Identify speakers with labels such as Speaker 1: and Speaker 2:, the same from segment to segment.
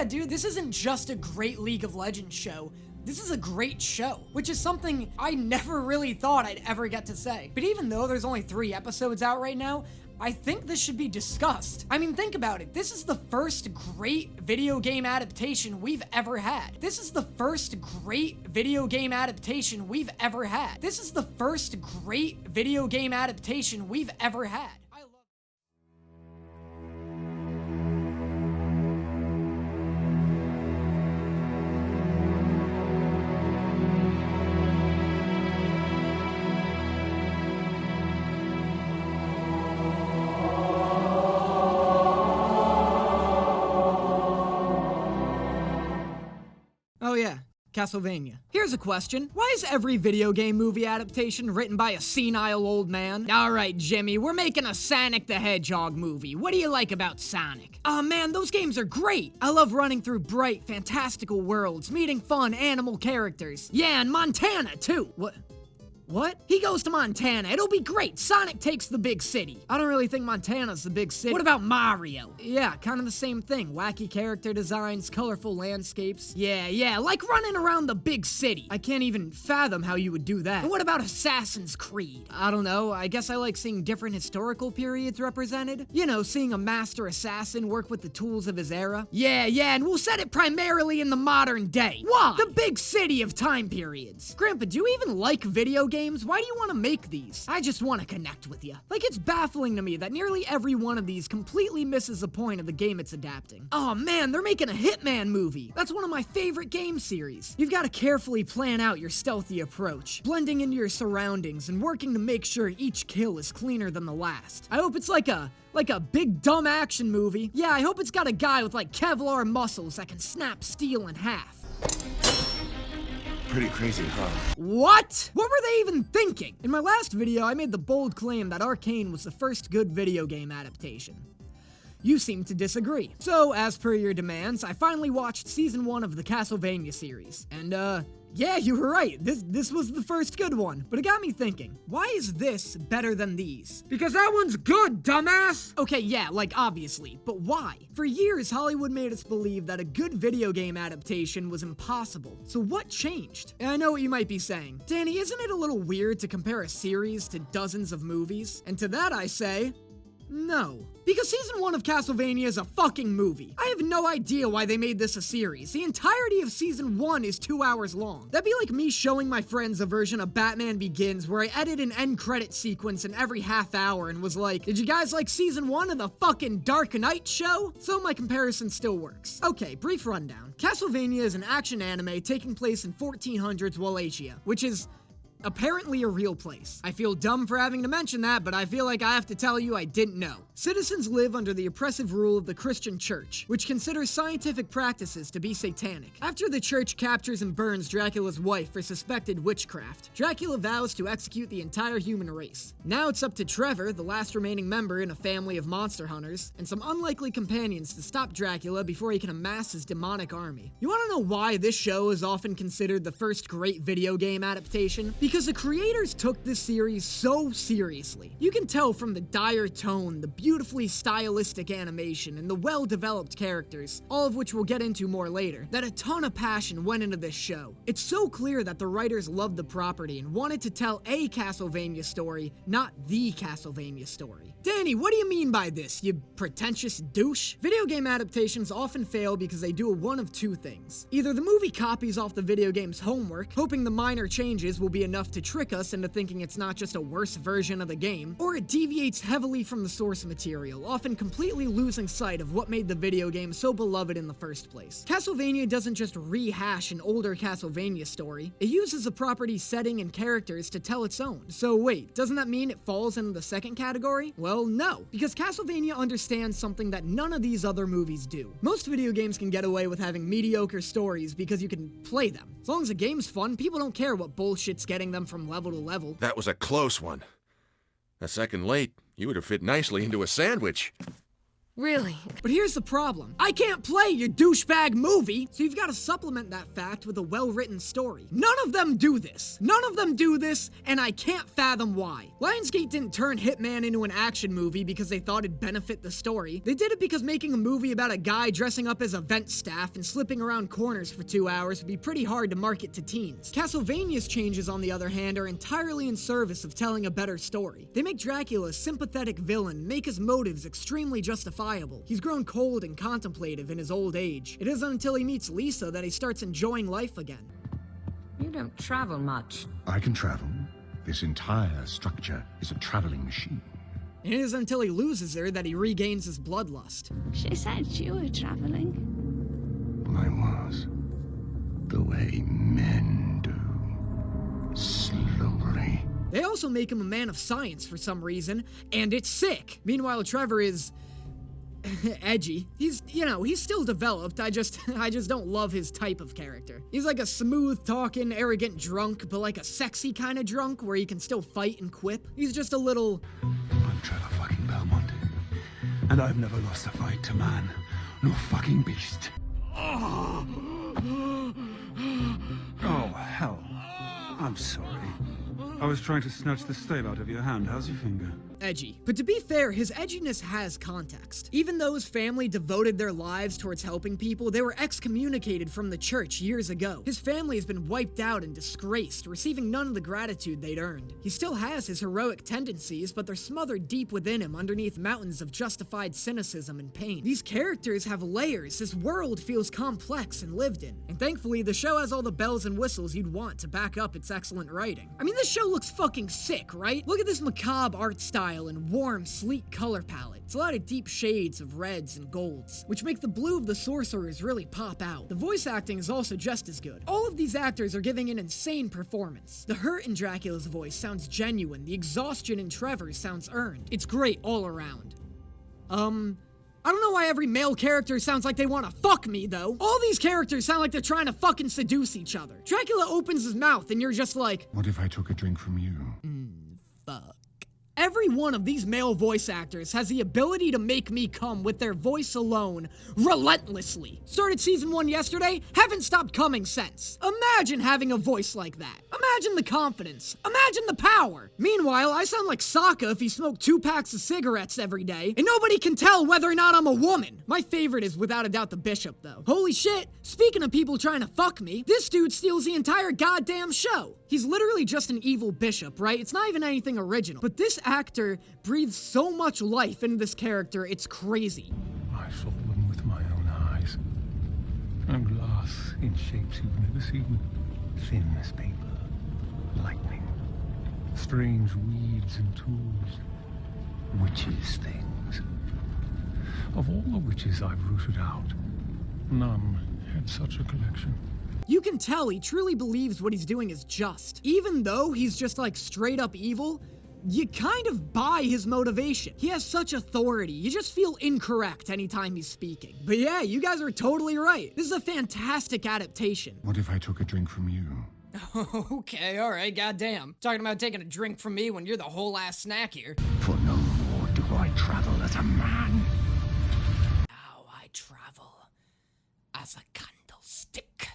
Speaker 1: yeah, dude, this isn't just a great League of Legends show. This is a great show, which is something I never really thought I'd ever get to say. But even though there's only 3 episodes out right now, I think this should be discussed. I mean, think about it. This is the first great video game adaptation we've ever had. This is the first great video game adaptation we've ever had. This is the first great video game adaptation we've ever had. Oh yeah, Castlevania. Here's a question. Why is every video game movie adaptation written by a senile old man? Alright, Jimmy, we're making a Sonic the Hedgehog movie. What do you like about Sonic? Aw man, those games are great. I love running through bright, fantastical worlds, meeting fun animal characters. Yeah, and Montana, too. What? He goes to Montana. It'll be great. Sonic takes the big city. I don't really think Montana's the big city. What about Mario? Yeah, kind of the same thing. Wacky character designs, colorful landscapes. Yeah, like running around the big city. I can't even fathom how you would do that. And what about Assassin's Creed? I don't know. I guess I like seeing different historical periods represented. You know, seeing a master assassin work with the tools of his era. Yeah, and we'll set it primarily in the modern day. Why? The big city of time periods. Grandpa, do you even like video games? Why do you want to make these? I just want to connect with you. Like, it's baffling to me that nearly every one of these completely misses the point of the game it's adapting. Oh man, they're making a Hitman movie. That's one of my favorite game series. You've got to carefully plan out your stealthy approach, blending into your surroundings and working to make sure each kill is cleaner than the last. I hope it's like a big dumb action movie. Yeah, I hope it's got a guy with like Kevlar muscles that can snap steel in half.
Speaker 2: Pretty crazy, huh?
Speaker 1: What? What were they even thinking? In my last video, I made the bold claim that Arcane was the first good video game adaptation. You seem to disagree. So, as per your demands, I finally watched Season 1 of the Castlevania series. And, yeah, you were right. This was the first good one. But it got me thinking, why is this better than these? Because that one's good, dumbass! Okay, yeah, like, obviously. But why? For years, Hollywood made us believe that a good video game adaptation was impossible. So what changed? And I know what you might be saying. Danny, isn't it a little weird to compare a series to dozens of movies? And to that I say, no. Because Season 1 of Castlevania is a fucking movie. I have no idea why they made this a series. The entirety of Season 1 is 2 hours long. That'd be like me showing my friends a version of Batman Begins where I edit an end credit sequence in every half hour and was like, did you guys like Season 1 of the fucking Dark Knight show? So my comparison still works. Okay, brief rundown. Castlevania is an action anime taking place in 1400s Wallachia, which is apparently a real place. I feel dumb for having to mention that, but I feel like I have to tell you I didn't know. Citizens live under the oppressive rule of the Christian Church, which considers scientific practices to be satanic. After the church captures and burns Dracula's wife for suspected witchcraft, Dracula vows to execute the entire human race. Now it's up to Trevor, the last remaining member in a family of monster hunters, and some unlikely companions to stop Dracula before he can amass his demonic army. You wanna know why this show is often considered the first great video game adaptation? Because the creators took this series so seriously. You can tell from the dire tone, the beautifully stylistic animation, and the well-developed characters, all of which we'll get into more later, that a ton of passion went into this show. It's so clear that the writers loved the property and wanted to tell a Castlevania story, not the Castlevania story. Danny, what do you mean by this, you pretentious douche? Video game adaptations often fail because they do one of two things. Either the movie copies off the video game's homework, hoping the minor changes will be enough to trick us into thinking it's not just a worse version of the game, or it deviates heavily from the source material, often completely losing sight of what made the video game so beloved in the first place. Castlevania doesn't just rehash an older Castlevania story, it uses a property's setting and characters to tell its own. So wait, doesn't that mean it falls into the second category? Well, no, because Castlevania understands something that none of these other movies do. Most video games can get away with having mediocre stories because you can play them. As long as the game's fun, people don't care what bullshit's getting them from level to level.
Speaker 2: That was a close one. A second late, you would have fit nicely into a sandwich. Really?
Speaker 1: But here's the problem. I can't play your douchebag movie, so you've got to supplement that fact with a well-written story. None of them do this. None of them do this, and I can't fathom why. Lionsgate didn't turn Hitman into an action movie because they thought it'd benefit the story. They did it because making a movie about a guy dressing up as event staff and slipping around corners for 2 hours would be pretty hard to market to teens. Castlevania's changes, on the other hand, are entirely in service of telling a better story. They make Dracula a sympathetic villain, make his motives extremely justifiable. He's grown cold and contemplative in his old age. It isn't until he meets Lisa that he starts enjoying life again.
Speaker 2: You don't travel much.
Speaker 3: I can travel. This entire structure is a traveling machine.
Speaker 1: It isn't until he loses her that he regains his bloodlust.
Speaker 2: She said you were traveling.
Speaker 3: I was. The way men do. Slowly.
Speaker 1: They also make him a man of science for some reason, and it's sick. Meanwhile, Trevor is edgy. He's still developed. I just don't love his type of character. He's like a smooth-talking, arrogant drunk, but like a sexy kind of drunk where he can still fight and quip. He's just a little...
Speaker 4: I'm Trevor fucking Belmont, and I've never lost a fight to man, no fucking beast. Oh, hell. I'm sorry. I was trying to snatch the stave out of your hand. How's your finger?
Speaker 1: Edgy. But to be fair, his edginess has context. Even though his family devoted their lives towards helping people, they were excommunicated from the church years ago. His family has been wiped out and disgraced, receiving none of the gratitude they'd earned. He still has his heroic tendencies, but they're smothered deep within him underneath mountains of justified cynicism and pain. These characters have layers. This world feels complex and lived in. And thankfully, the show has all the bells and whistles you'd want to back up its excellent writing. I mean, this show looks fucking sick, right? Look at this macabre art style and warm, sleek color palette. It's a lot of deep shades of reds and golds, which make the blue of the sorcerers really pop out. The voice acting is also just as good. All of these actors are giving an insane performance. The hurt in Dracula's voice sounds genuine. The exhaustion in Trevor's sounds earned. It's great all around. I don't know why every male character sounds like they want to fuck me, though. All these characters sound like they're trying to fucking seduce each other. Dracula opens his mouth and you're just like,
Speaker 3: What if I took a drink from you?
Speaker 1: fuck. Every one of these male voice actors has the ability to make me come with their voice alone, relentlessly. Started season 1 yesterday, haven't stopped coming since. Imagine having a voice like that. Imagine the confidence. Imagine the power. Meanwhile, I sound like Sokka if he smoked 2 packs of cigarettes every day, and nobody can tell whether or not I'm a woman. My favorite is without a doubt the Bishop, though. Holy shit, speaking of people trying to fuck me, this dude steals the entire goddamn show. He's literally just an evil bishop, right? It's not even anything original. But this actor breathes so much life into this character, it's crazy.
Speaker 4: I saw them with my own eyes. And glass in shapes you've never seen. Thin as paper. Lightning. Strange weeds and tools. Witches' things. Of all the witches I've rooted out, none had such a collection.
Speaker 1: You can tell he truly believes what he's doing is just. Even though he's just like straight up evil, you kind of buy his motivation. He has such authority. You just feel incorrect anytime he's speaking. But yeah, you guys are totally right. This is a fantastic adaptation.
Speaker 3: What if I took a drink from you?
Speaker 1: Okay, alright, goddamn. Talking about taking a drink from me when you're the whole ass snack here.
Speaker 3: For no more do I travel as a man.
Speaker 1: Now I travel as a candlestick.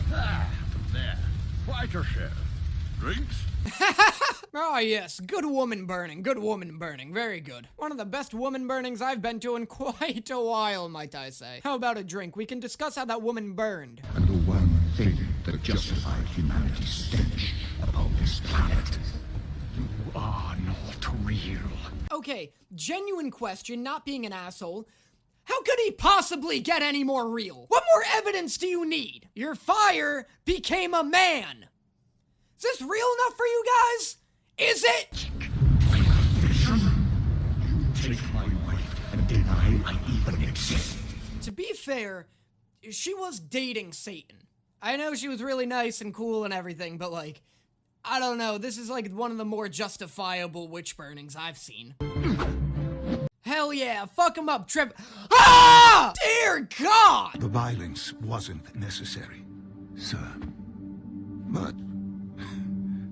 Speaker 5: There. Quite a show. Drinks?
Speaker 1: Oh yes, good woman burning, very good. One of the best woman burnings I've been to in quite a while, might I say. How about a drink? We can discuss how that woman burned.
Speaker 3: And the one thing that justified humanity's stench upon this planet.
Speaker 4: You are not real.
Speaker 1: Okay, genuine question, not being an asshole. How could he possibly get any more real? What more evidence do you need? Your fire became a man. Is this real enough for you guys? Is it?
Speaker 3: You take my wife and deny I even exist.
Speaker 1: To be fair, she was dating Satan. I know she was really nice and cool and everything, but like, I don't know, this is like one of the more justifiable witch burnings I've seen. Hell yeah, fuck him up, Trev. Ah! Dear God!
Speaker 4: The violence wasn't necessary, sir. But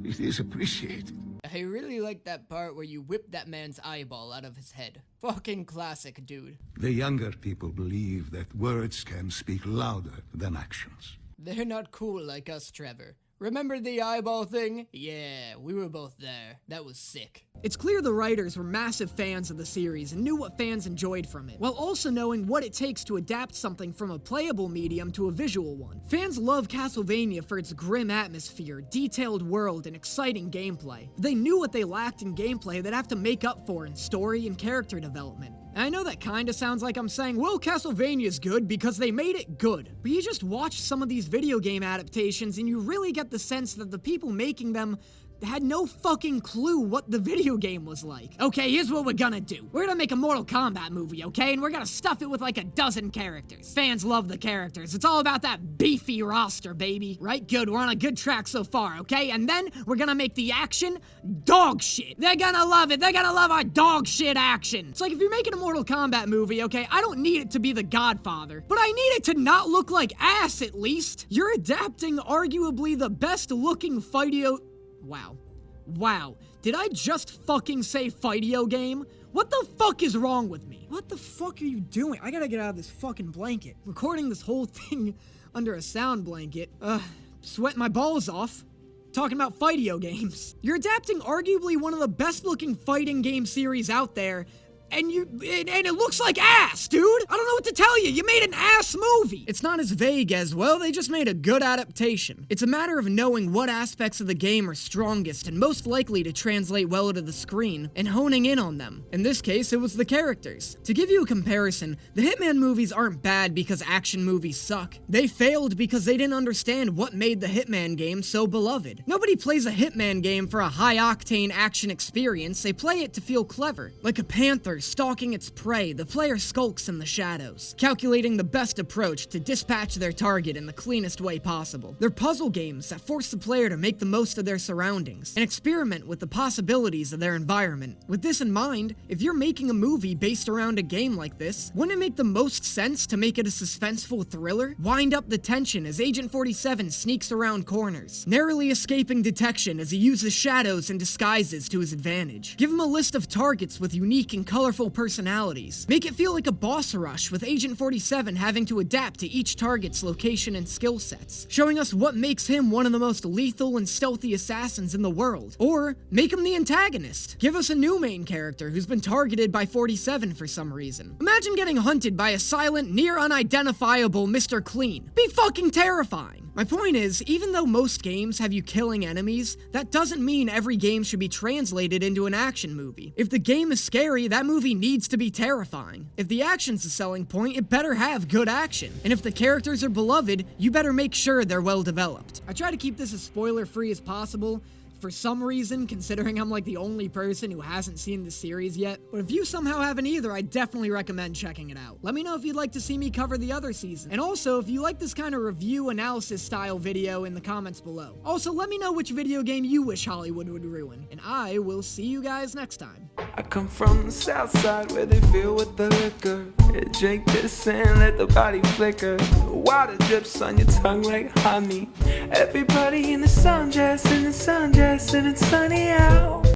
Speaker 4: it is appreciated.
Speaker 1: I really like that part where you whip that man's eyeball out of his head. Fucking classic, dude.
Speaker 3: The younger people believe that words can speak louder than actions.
Speaker 1: They're not cool like us, Trevor. Remember the eyeball thing? Yeah, we were both there. That was sick. It's clear the writers were massive fans of the series and knew what fans enjoyed from it, while also knowing what it takes to adapt something from a playable medium to a visual one. Fans love Castlevania for its grim atmosphere, detailed world, and exciting gameplay. They knew what they lacked in gameplay they'd have to make up for in story and character development. And I know that kinda sounds like I'm saying, well, Castlevania's good because they made it good. But you just watch some of these video game adaptations and you really get the sense that the people making them had no fucking clue what the video game was like. Okay, here's what we're gonna do. We're gonna make a Mortal Kombat movie, okay? And we're gonna stuff it with like a dozen characters. Fans love the characters. It's all about that beefy roster, baby. Right? Good, we're on a good track so far, okay? And then we're gonna make the action dog shit. They're gonna love it. They're gonna love our dog shit action. It's like if you're making a Mortal Kombat movie, okay, I don't need it to be The Godfather, but I need it to not look like ass at least. You're adapting arguably the best looking fightio... Wow. Did I just fucking say fightio game? What the fuck is wrong with me? What the fuck are you doing? I gotta get out of this fucking blanket. Recording this whole thing under a sound blanket. Sweating my balls off. Talking about fightio games. You're adapting arguably one of the best looking fighting game series out there, and it looks like ass, dude! I don't know what to tell you, you made an ass movie! It's not as vague as, well, they just made a good adaptation. It's a matter of knowing what aspects of the game are strongest and most likely to translate well to the screen, and honing in on them. In this case, it was the characters. To give you a comparison, the Hitman movies aren't bad because action movies suck. They failed because they didn't understand what made the Hitman game so beloved. Nobody plays a Hitman game for a high-octane action experience, they play it to feel clever. Like a panther stalking its prey, the player skulks in the shadows, calculating the best approach to dispatch their target in the cleanest way possible. They're puzzle games that force the player to make the most of their surroundings and experiment with the possibilities of their environment. With this in mind, if you're making a movie based around a game like this, wouldn't it make the most sense to make it a suspenseful thriller? Wind up the tension as Agent 47 sneaks around corners, narrowly escaping detection as he uses shadows and disguises to his advantage. Give him a list of targets with unique and colorful personalities. Make it feel like a boss rush with Agent 47 having to adapt to each target's location and skill sets, showing us what makes him one of the most lethal and stealthy assassins in the world. Or make him the antagonist. Give us a new main character who's been targeted by 47 for some reason. Imagine getting hunted by a silent, near unidentifiable Mr. Clean. Be fucking terrifying. My point is, even though most games have you killing enemies, that doesn't mean every game should be translated into an action movie. If the game is scary, that movie needs to be terrifying. If the action's the selling point, it better have good action. And if the characters are beloved, you better make sure they're well developed. I try to keep this as spoiler-free as possible, for some reason, considering I'm like the only person who hasn't seen the series yet. But if you somehow haven't either, I definitely recommend checking it out. Let me know if you'd like to see me cover the other season. And also, if you like this kind of review analysis style video in the comments below. Also, let me know which video game you wish Hollywood would ruin. And I will see you guys next time.
Speaker 6: I come from the south side where they fill with the liquor. Drink this and let the body flicker. Water drips on your tongue like honey. Everybody in the sundress, and it's sunny out.